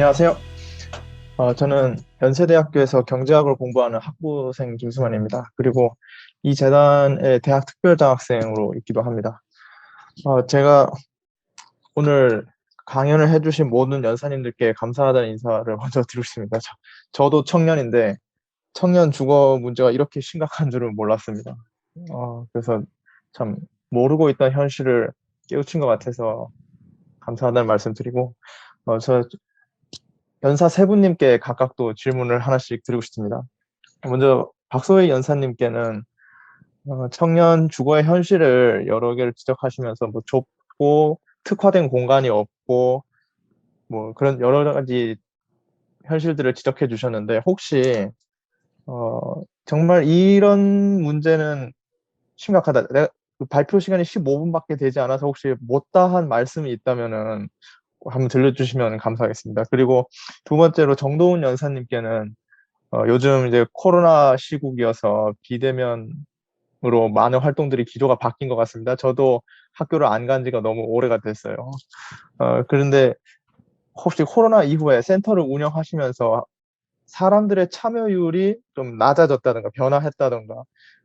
안녕하세요. 저는 연세대학교에서 경제학을 공부하는 학부생 김수만입니다. 그리고 이 재단의 대학 특별장학생으로 있기도 합니다. 제가 오늘 강연을 해주신 모든 연사님들께 감사하다는 인사를 먼저 드리겠습니다. 저도 청년인데 청년 주거 문제가 이렇게 심각한 줄은 몰랐습니다. 그래서 참 모르고 있던 현실을 깨우친 것 같아서 감사하다는 말씀 드리고, 저 연사 세 분님께 각각 또 질문을 하나씩 드리고 싶습니다. 먼저 박소희 연사님께는 청년 주거의 현실을 여러 개를 지적하시면서 뭐 좁고 특화된 공간이 없고 뭐 그런 여러 가지 현실들을 지적해 주셨는데, 혹시 정말 이런 문제는 심각하다, 내가 그 발표 시간이 15분밖에 되지 않아서 혹시 못다한 말씀이 있다면은 한번 들려주시면 감사하겠습니다. 그리고 두 번째로 정도훈 연사님께는 요즘 이제 코로나 시국이어서 비대면으로 많은 활동들이 기조가 바뀐 것 같습니다. 저도 학교를 안 간 지가 너무 오래가 됐어요. 그런데 혹시 코로나 이후에 센터를 운영하시면서 사람들의 참여율이 좀 낮아졌다든가 변화했다든가,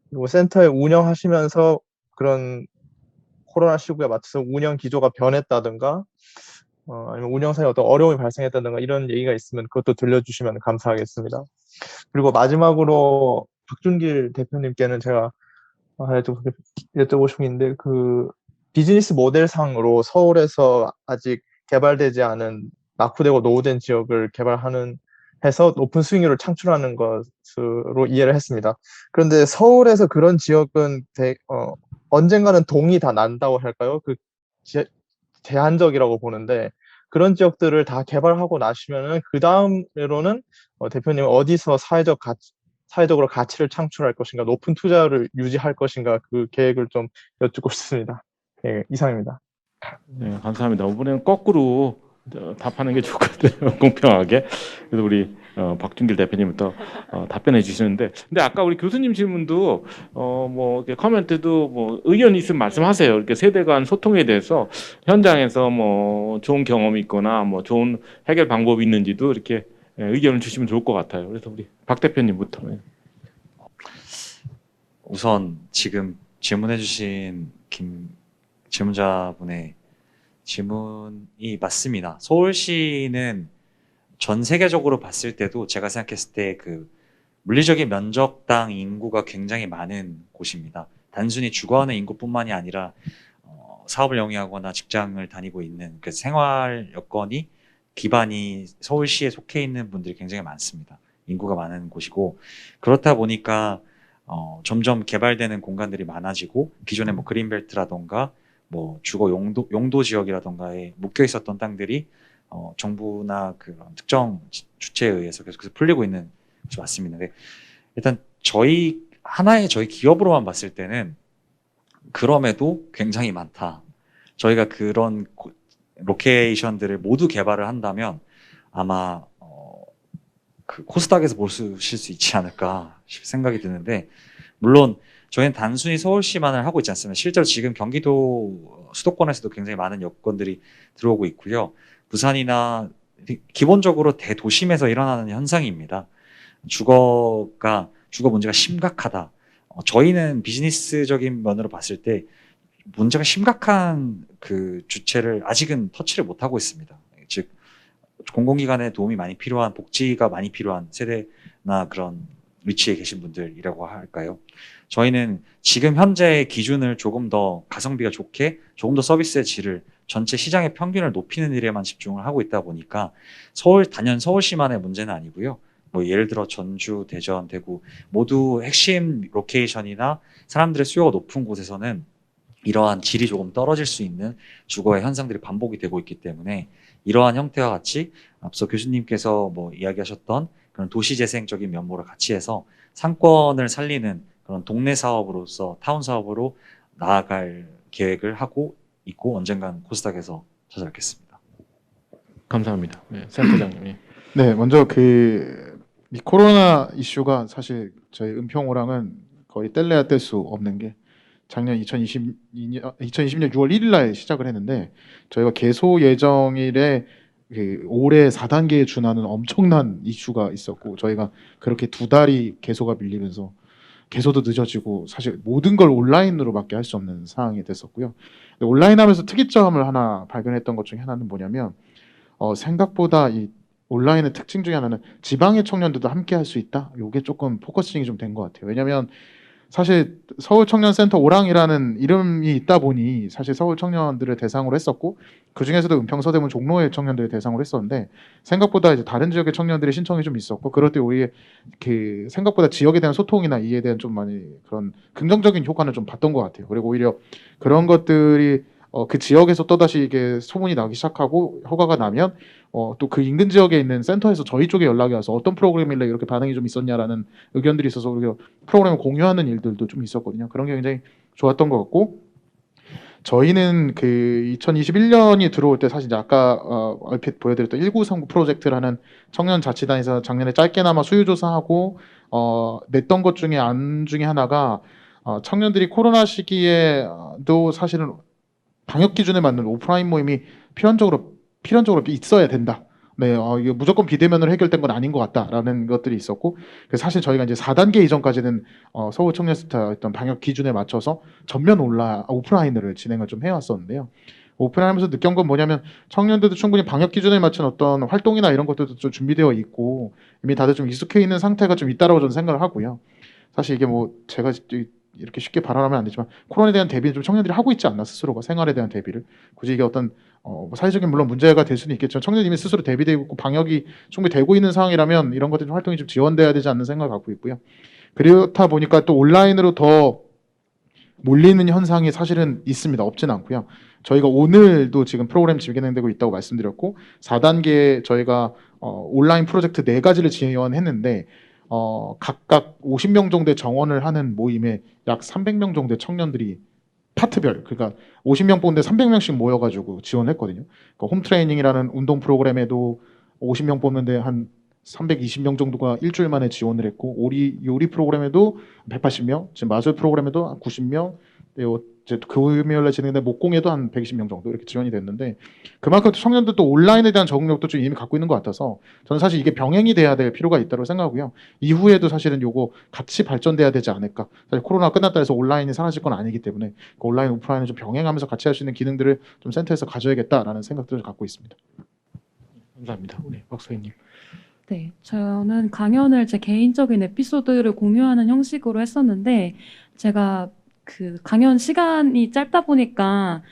그리고 센터에 운영하시면서 그런 코로나 시국에 맞춰서 운영 기조가 변했다든가, 아니면 운영상에 어떤 어려움이 발생했다든가 이런 얘기가 있으면 그것도 들려주시면 감사하겠습니다. 그리고 마지막으로 박준길 대표님께는 제가 좀 여쭤보고 싶은 게 있는데, 그 비즈니스 모델상으로 서울에서 아직 개발되지 않은 낙후되고 노후된 지역을 개발하는 해서 높은 수익률을 창출하는 것으로 이해를 했습니다. 그런데 서울에서 그런 지역은 언젠가는 동이 다 난다고 할까요? 제한적이라고 보는데, 그런 지역들을 다 개발하고 나시면은 그 다음으로는 대표님 어디서 사회적으로 가치를 창출할 것인가, 높은 투자를 유지할 것인가, 그 계획을 좀 여쭙고 싶습니다. 네, 이상입니다. 네, 감사합니다. 이번에는 거꾸로 답하는 게 좋을 것 같아요. 공평하게. 그래서 우리 박준길 대표님부터 답변해 주시는데, 근데 아까 우리 교수님 질문도 뭐 이렇게 커멘트도 뭐 의견 있으면 말씀하세요. 이렇게 세대 간 소통에 대해서 현장에서 뭐 좋은 경험이 있거나 뭐 좋은 해결 방법이 있는지도 이렇게 의견을 주시면 좋을 것 같아요. 그래서 우리 박 대표님부터. 우선 지금 질문해주신 질문자분의 질문이 맞습니다. 서울시는 전 세계적으로 봤을 때도 제가 생각했을 때 그 물리적인 면적당 인구가 굉장히 많은 곳입니다. 단순히 주거하는 인구뿐만이 아니라 사업을 영위하거나 직장을 다니고 있는 그 생활 여건이 기반이 서울시에 속해 있는 분들이 굉장히 많습니다. 인구가 많은 곳이고, 그렇다 보니까 점점 개발되는 공간들이 많아지고, 기존에 뭐 그린벨트라던가 뭐 주거 용도 지역이라던가에 묶여 있었던 땅들이 정부나 그런 특정 주체에 의해서 계속해서 풀리고 있는 것이 맞습니다. 근데 일단 저희 기업으로만 봤을 때는 그럼에도 굉장히 많다. 저희가 그런 로케이션들을 모두 개발을 한다면 아마 그 코스닥에서 보실 수 있지 않을까 생각이 드는데, 물론 저희는 단순히 서울시만을 하고 있지 않습니다. 실제로 지금 경기도 수도권에서도 굉장히 많은 여건들이 들어오고 있고요. 부산이나 기본적으로 대도심에서 일어나는 현상입니다. 주거 문제가 심각하다. 저희는 비즈니스적인 면으로 봤을 때 문제가 심각한 그 주체를 아직은 터치를 못하고 있습니다. 즉 공공기관의 도움이 많이 필요한, 복지가 많이 필요한 세대나 그런 위치에 계신 분들이라고 할까요? 저희는 지금 현재의 기준을 조금 더 가성비가 좋게, 조금 더 서비스의 질을, 전체 시장의 평균을 높이는 일에만 집중을 하고 있다 보니까 단연 서울시만의 문제는 아니고요. 뭐 예를 들어 전주, 대전, 대구 모두 핵심 로케이션이나 사람들의 수요가 높은 곳에서는 이러한 질이 조금 떨어질 수 있는 주거의 현상들이 반복이 되고 있기 때문에, 이러한 형태와 같이 앞서 교수님께서 뭐 이야기하셨던 그런 도시재생적인 면모를 같이 해서 상권을 살리는 그런 동네 사업으로서 타운 사업으로 나아갈 계획을 하고 있고, 언젠간 코스닥에서 찾아뵙겠습니다. 감사합니다. 네, 센터장님. 예. 네, 먼저 이 코로나 이슈가 사실 저희 은평호랑은 거의 뗄래야 뗄 수 없는 게, 작년 2020년 6월 1일 날 시작을 했는데 저희가 개소 예정일에 올해 4단계에 준하는 엄청난 이슈가 있었고 저희가 그렇게 2달이 개소가 밀리면서 개소도 늦어지고 사실 모든 걸 온라인으로밖에 할 수 없는 상황이 됐었고요. 근데 온라인 하면서 특이점을 하나 발견했던 것 중에 하나는 뭐냐면 생각보다 이 온라인의 특징 중에 하나는 지방의 청년들도 함께 할 수 있다. 이게 조금 포커싱이 좀 된 것 같아요. 왜냐하면 사실 서울청년센터 오랑이라는 이름이 있다 보니 사실 서울 청년들을 대상으로 했었고 그 중에서도 은평 서대문 종로의 청년들을 대상으로 했었는데 생각보다 이제 다른 지역의 청년들의 신청이 좀 있었고 그럴 때 오히려 그 생각보다 지역에 대한 소통이나 이에 대한 좀 많이 그런 긍정적인 효과는 좀 봤던 것 같아요. 그리고 오히려 그런 것들이 그 지역에서 또다시 이게 소문이 나기 시작하고 허가가 나면 또 그 인근 지역에 있는 센터에서 저희 쪽에 연락이 와서 어떤 프로그램일래 이렇게 반응이 좀 있었냐라는 의견들이 있어서 우리가 프로그램을 공유하는 일들도 좀 있었거든요. 그런 게 굉장히 좋았던 것 같고 저희는 그 2021년이 들어올 때 사실 이제 아까 얼핏 보여드렸던 1939 프로젝트라는 청년자치단에서 작년에 짧게나마 수요조사하고 냈던 것 중에 안 중에 하나가 청년들이 코로나 시기에도 사실은 방역 기준에 맞는 오프라인 모임이 필연적으로 있어야 된다. 네, 이게 무조건 비대면으로 해결된 건 아닌 것 같다라는 것들이 있었고, 그래서 사실 저희가 이제 4단계 이전까지는 서울 청년센터 어떤 방역 기준에 맞춰서 전면 오프라인으로 진행을 좀 해왔었는데요. 오프라인하면서 느낀 건 뭐냐면 청년들도 충분히 방역 기준에 맞춘 어떤 활동이나 이런 것들도 좀 준비되어 있고 이미 다들 좀 익숙해 있는 상태가 좀 있다라고 저는 생각을 하고요. 사실 이게 뭐 제가 이렇게 쉽게 발언하면 안 되지만 코로나에 대한 대비는 좀 청년들이 하고 있지 않나 스스로가 생활에 대한 대비를 굳이 이게 어떤 뭐 사회적인 물론 문제가 될 수는 있겠지만 청년이 이미 스스로 대비되고 있고 방역이 충분히 되고 있는 상황이라면 이런 것들 활동이 좀 지원돼야 되지 않는 생각을 갖고 있고요. 그렇다 보니까 또 온라인으로 더 몰리는 현상이 사실은 있습니다. 없진 않고요. 저희가 오늘도 지금 프로그램 진행되고 있다고 말씀드렸고 4단계 저희가 온라인 프로젝트 4가지를 지원했는데 각각 50명 정도의 정원을 하는 모임에 약 300명 정도의 청년들이 파트별 그러니까 50명 뽑는데 300명씩 모여가지고 지원했거든요. 그러니까 홈 트레이닝이라는 운동 프로그램에도 50명 뽑는데 한 320명 정도가 일주일 만에 지원을 했고 요리 프로그램에도 180명, 지금 마술 프로그램에도 한 90명, 이제 금요일에 진행된 목공에도 한 120명 정도 이렇게 지원이 됐는데 그만큼 청년들도 온라인에 대한 적응력도 좀 이미 갖고 있는 것 같아서 저는 사실 이게 병행이 돼야 될 필요가 있다고 생각하고요. 이후에도 사실은 요거 같이 발전돼야 되지 않을까. 사실 코로나 끝났다 해서 온라인이 사라질 건 아니기 때문에 그 온라인 오프라인을 좀 병행하면서 같이 할 수 있는 기능들을 좀 센터에서 가져야겠다라는 생각들을 갖고 있습니다. 감사합니다. 우리 박사님. 네, 저는 강연을 제 개인적인 에피소드를 공유하는 형식으로 했었는데 제가 그 강연 시간이 짧다 보니까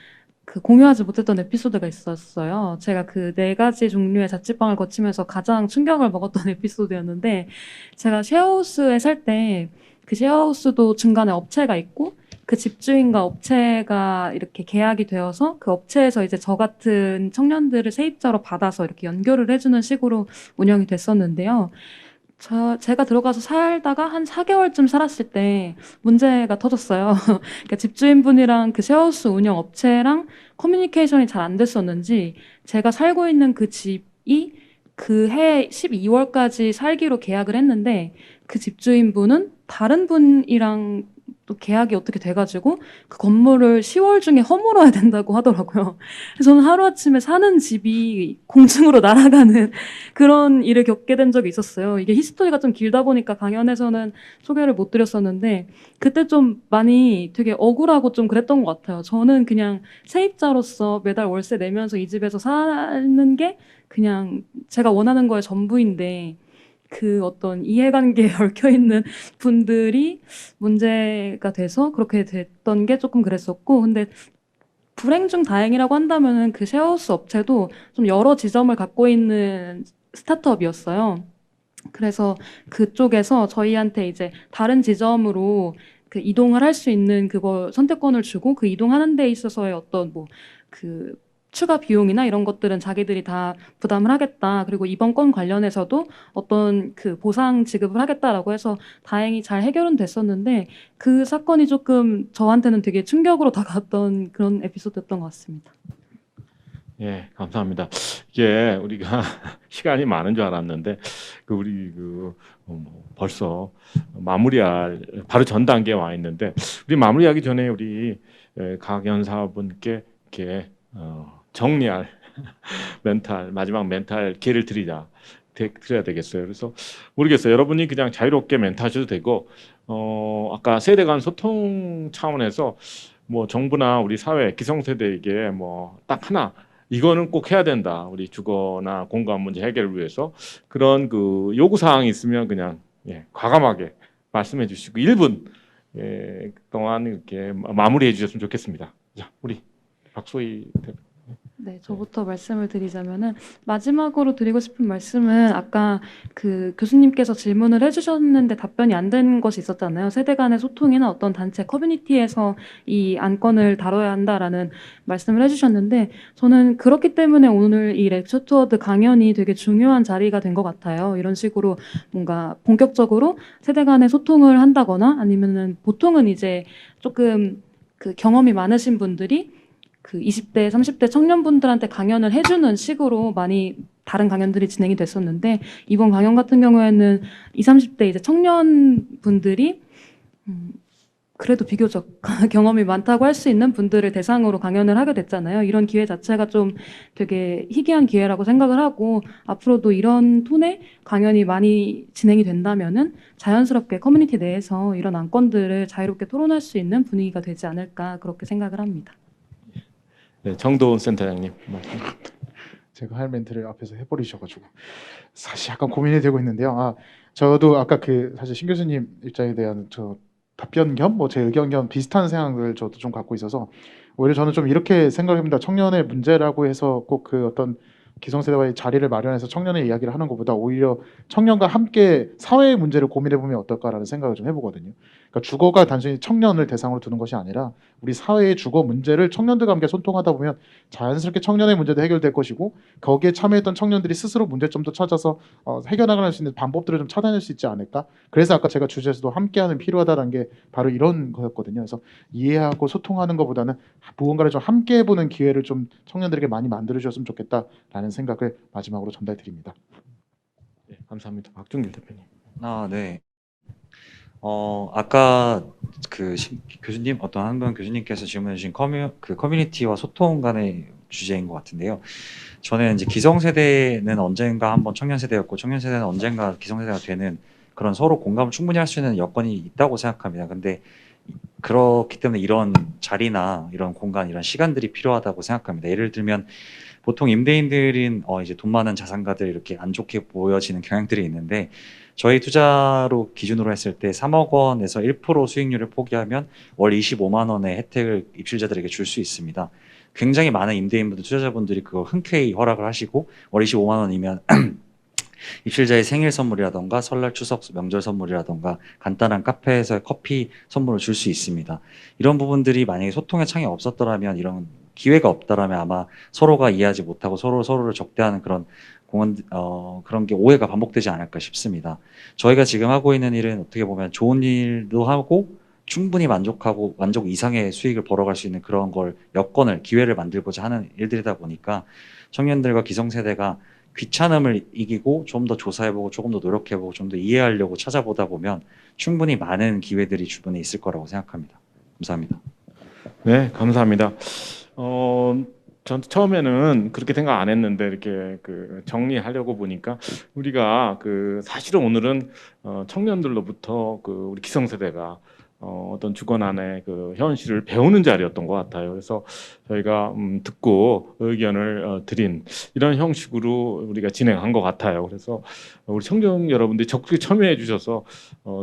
그 공유하지 못했던 에피소드가 있었어요. 제가 그 4가지 종류의 자취방을 거치면서 가장 충격을 먹었던 에피소드였는데 제가 쉐어하우스에 살 때 그 쉐어하우스도 중간에 업체가 있고 그 집주인과 업체가 이렇게 계약이 되어서 그 업체에서 이제 저 같은 청년들을 세입자로 받아서 이렇게 연결을 해주는 식으로 운영이 됐었는데요. 제가 들어가서 살다가 한 4개월쯤 살았을 때 문제가 터졌어요. 그러니까 집주인분이랑 그 쉐어하우스 운영 업체랑 커뮤니케이션이 잘 안 됐었는지 제가 살고 있는 그 집이 그 해 12월까지 살기로 계약을 했는데 그 집주인분은 다른 분이랑 또 계약이 어떻게 돼가지고 그 건물을 10월 중에 허물어야 된다고 하더라고요. 그래서 저는 하루아침에 사는 집이 공중으로 날아가는 그런 일을 겪게 된 적이 있었어요. 이게 히스토리가 좀 길다 보니까 강연에서는 소개를 못 드렸었는데 그때 좀 많이 되게 억울하고 좀 그랬던 것 같아요. 저는 그냥 세입자로서 매달 월세 내면서 이 집에서 사는 게 그냥 제가 원하는 거의 전부인데 그 어떤 이해관계에 얽혀있는 분들이 문제가 돼서 그렇게 됐던 게 조금 그랬었고 근데 불행 중 다행이라고 한다면은 그 쉐어하우스 업체도 좀 여러 지점을 갖고 있는 스타트업이었어요. 그래서 그쪽에서 저희한테 이제 다른 지점으로 그 이동을 할 수 있는 그걸 선택권을 주고 그 이동하는 데 있어서의 어떤 뭐 그 추가 비용이나 이런 것들은 자기들이 다 부담을 하겠다. 그리고 이번 건 관련해서도 어떤 그 보상 지급을 하겠다라고 해서 다행히 잘 해결은 됐었는데 그 사건이 조금 저한테는 되게 충격으로 다가왔던 그런 에피소드였던 것 같습니다. 예, 감사합니다. 이게 우리가 시간이 많은 줄 알았는데 우리 벌써 마무리할 바로 전 단계에 와 있는데 우리 마무리하기 전에 우리 강연사분께 이렇게 정리할 마지막 멘탈 기회를 드려야 되겠어요. 그래서 모르겠어요. 여러분이 그냥 자유롭게 멘트하셔도 되고, 아까 세대 간 소통 차원에서 뭐 정부나 우리 사회 기성세대에게 뭐 딱 하나 이거는 꼭 해야 된다. 우리 주거나 공간 문제 해결을 위해서 그런 그 요구 사항이 있으면 그냥 과감하게 말씀해 주시고 1분 동안 이렇게 마무리해 주셨으면 좋겠습니다. 자, 우리 박소희 대표. 네, 저부터 말씀을 드리자면은 마지막으로 드리고 싶은 말씀은 아까 그 교수님께서 질문을 해주셨는데 답변이 안 된 것이 있었잖아요. 세대 간의 소통이나 어떤 단체 커뮤니티에서 이 안건을 다뤄야 한다라는 말씀을 해주셨는데 저는 그렇기 때문에 오늘 이 렉처 투어드 강연이 되게 중요한 자리가 된 것 같아요. 이런 식으로 뭔가 본격적으로 세대 간의 소통을 한다거나 아니면은 보통은 이제 조금 그 경험이 많으신 분들이 그 20대, 30대 청년분들한테 강연을 해주는 식으로 많이 다른 강연들이 진행이 됐었는데 이번 강연 같은 경우에는 20, 30대 이제 청년분들이 그래도 비교적 경험이 많다고 할 수 있는 분들을 대상으로 강연을 하게 됐잖아요. 이런 기회 자체가 좀 되게 희귀한 기회라고 생각을 하고 앞으로도 이런 톤의 강연이 많이 진행이 된다면은 자연스럽게 커뮤니티 내에서 이런 안건들을 자유롭게 토론할 수 있는 분위기가 되지 않을까 그렇게 생각을 합니다. 네, 정도원 센터장님. 제가 할 멘트를 앞에서 해버리셔가지고 사실 약간 고민이 되고 있는데요. 저도 아까 그 사실 신 교수님 입장에 대한 저 답변 겸 뭐 제 의견 겸 비슷한 생각을 저도 좀 갖고 있어서 오히려 저는 좀 이렇게 생각합니다. 청년의 문제라고 해서 꼭 그 어떤 기성세대와의 자리를 마련해서 청년의 이야기를 하는 것보다 오히려 청년과 함께 사회의 문제를 고민해 보면 어떨까라는 생각을 좀 해보거든요. 그러니까 주거가 단순히 청년을 대상으로 두는 것이 아니라 우리 사회의 주거 문제를 청년들과 함께 소통하다 보면 자연스럽게 청년의 문제도 해결될 것이고 거기에 참여했던 청년들이 스스로 문제점도 찾아서 해결나갈 수 있는 방법들을 좀 찾아낼 수 있지 않을까. 그래서 아까 제가 주제에서도 함께하는 필요하다는 게 바로 이런 거였거든요. 그래서 이해하고 소통하는 것보다는 무언가를 좀 함께 해보는 기회를 좀 청년들에게 많이 만들어 주셨으면 좋겠다라는 생각을 마지막으로 전달드립니다. 네, 감사합니다. 박준길 대표님. 네. 아까 교수님 어떤 한 분 교수님께서 질문해 주신 커뮤니티와 소통 간의 주제인 것 같은데요. 저는 이제 기성세대는 언젠가 한번 청년세대였고 청년세대는 언젠가 기성세대가 되는 그런 서로 공감을 충분히 할 수 있는 여건이 있다고 생각합니다. 근데 그렇기 때문에 이런 자리나 이런 공간, 이런 시간들이 필요하다고 생각합니다. 예를 들면 보통 임대인들은 이제 돈 많은 자산가들 이렇게 안 좋게 보여지는 경향들이 있는데 저희 투자로 기준으로 했을 때 3억 원에서 1% 수익률을 포기하면 월 25만 원의 혜택을 입주자들에게 줄 수 있습니다. 굉장히 많은 임대인분들, 투자자분들이 그걸 흔쾌히 허락을 하시고 월 25만 원이면 입주자의 생일 선물이라던가 설날 추석 명절 선물이라던가 간단한 카페에서 커피 선물을 줄 수 있습니다. 이런 부분들이 만약에 소통의 창이 없었더라면 이런 기회가 없다라면 아마 서로가 이해하지 못하고 서로를 적대하는 그런 그런 게 오해가 반복되지 않을까 싶습니다. 저희가 지금 하고 있는 일은 어떻게 보면 좋은 일도 하고 충분히 만족 이상의 수익을 벌어갈 수 있는 그런 여건을, 기회를 만들고자 하는 일들이다 보니까 청년들과 기성세대가 귀찮음을 이기고 좀 더 조사해보고 조금 더 노력해보고 좀 더 이해하려고 찾아보다 보면 충분히 많은 기회들이 주변에 있을 거라고 생각합니다. 감사합니다. 네, 감사합니다. 전 처음에는 그렇게 생각 안 했는데 이렇게 정리하려고 보니까 우리가 사실은 오늘은 청년들로부터 우리 기성세대가 어떤 주거난의 현실을 배우는 자리였던 것 같아요. 그래서 저희가 듣고 의견을 드린 이런 형식으로 우리가 진행한 것 같아요. 그래서 우리 청년 여러분들이 적극 참여해 주셔서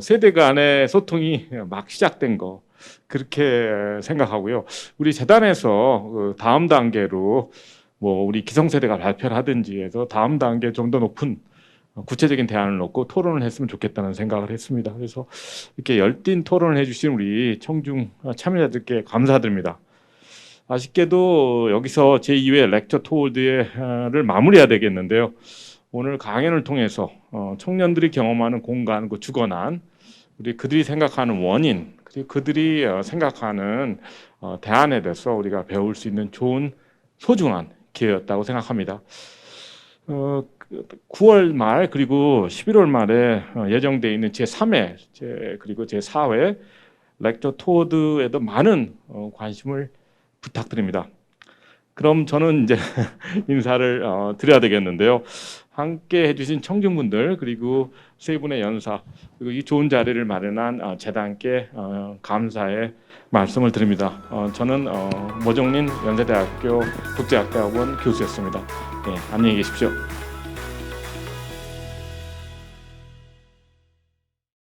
세대 간의 소통이 막 시작된 거 그렇게 생각하고요. 우리 재단에서 다음 단계로 뭐 우리 기성세대가 발표를 하든지 해서 다음 단계 좀 더 높은 구체적인 대안을 놓고 토론을 했으면 좋겠다는 생각을 했습니다. 그래서 이렇게 열띤 토론을 해주신 우리 청중 참여자들께 감사드립니다. 아쉽게도 여기서 제2회 렉처 투어드를 마무리해야 되겠는데요. 오늘 강연을 통해서 청년들이 경험하는 공간, 주거난, 우리 그들이 생각하는 원인, 그리고 그들이 생각하는 대안에 대해서 우리가 배울 수 있는 좋은 소중한 기회였다고 생각합니다. 9월 말 그리고 11월 말에 예정되어 있는 제3회 그리고 제4회 렉처 투어드에도 많은 관심을 부탁드립니다. 그럼 저는 이제 인사를 드려야 되겠는데요. 함께 해주신 청중분들 그리고 세 분의 연사 그리고 이 좋은 자리를 마련한 재단께 감사의 말씀을 드립니다. 저는 모정린 연세대학교 국제학대학원 교수였습니다. 네, 안녕히 계십시오.